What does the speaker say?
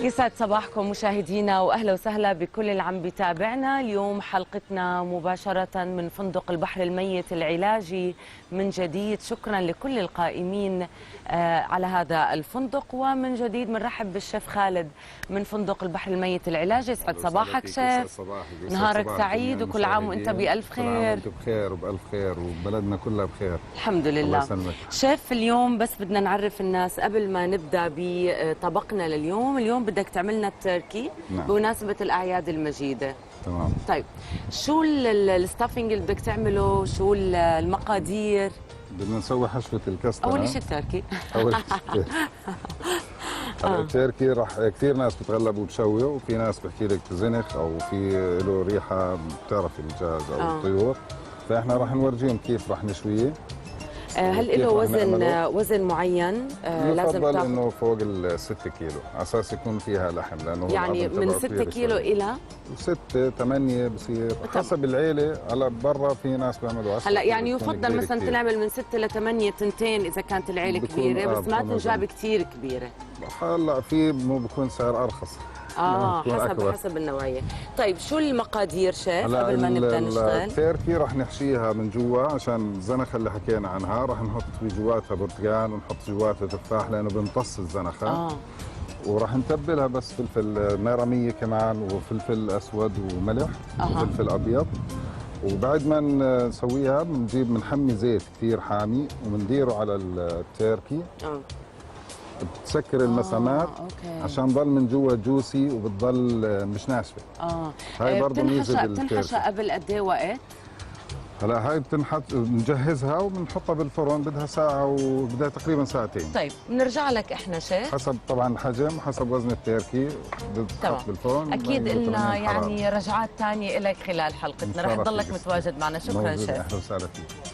يسعد صباحكم مشاهدينا واهلا وسهلا بكل اللي عم بيتابعنا. اليوم حلقتنا مباشرة من فندق البحر الميت العلاجي من جديد. شكرا لكل القائمين على هذا الفندق، ومن جديد بنرحب بالشيف خالد من فندق البحر الميت العلاجي. يسعد صباحك شيف، نهارك سعيد وكل عام وانت بألف خير. كل عام وانت بخير وبألف خير وبلدنا كلها بخير الحمد لله. شيف اليوم بس بدنا نعرف الناس قبل ما نبدأ بطبقنا لليوم. اليوم بدك تعمل لنا التركي. نعم. بمناسبة الأعياد المجيدة. تمام. طيب شو الستافنج اللي بدك تعمله؟ شو المقادير؟ بدنا نسوي حشوة الكاسترة. أول شيء التركي. أول شيء التركي راح كثير ناس بتغلبوا بشويه، وفي ناس بحكي لك زنخ أو في له ريحة بتعرفي الدجاج أو الطيور، فإحنا راح نورجيهم كيف راح نشويه. هل له وزن معين لازم يفضل انه فوق ال6 كيلو على اساس يكون فيها لحم، لانه يعني من 6 كيلو الى 6 8 بصير حسب العيله. هلا برا في ناس بيعملوا 10. هلا يعني يفضل مثلا تنعمل من 6 ل 8 تنتين اذا كانت العيله كبيره، بس ما تنجاب كثير كبيره. هلا في بكون سعر ارخص. حسب النوعيه. طيب شو المقادير شيف قبل ما نبدا نشتغل؟ التركي رح نحشيها من جوا عشان الزنخه اللي حكينا عنها، رح نحط في جواتها برتقال ونحط جواتها تفاح لانه بنطص الزنخه. وراح نتبلها بس فلفل ميرميه كمان وفلفل اسود وملح وفلفل ابيض. وبعد ما نسويها بنحمي زيت كثير حامي وبنديره على التركي. بتسكر المسامات عشان ضل من جوا جوسي وبتضل مش ناشفه. هاي برضه ميزه بتنحشى قبل قد ايه وقت؟ هلا هاي بتنحط بنجهزها وبنحطها بالفرن، بدها ساعه وبدها تقريبا ساعتين. طيب بنرجع لك احنا شيف حسب طبعا الحجم وحسب وزن التركي بتحط بالفرن. اكيد لنا يعني رجعات ثانيه لك خلال حلقتنا، رح تضلك متواجد معنا. شكرا شيف. اهلا وسهلا فيك.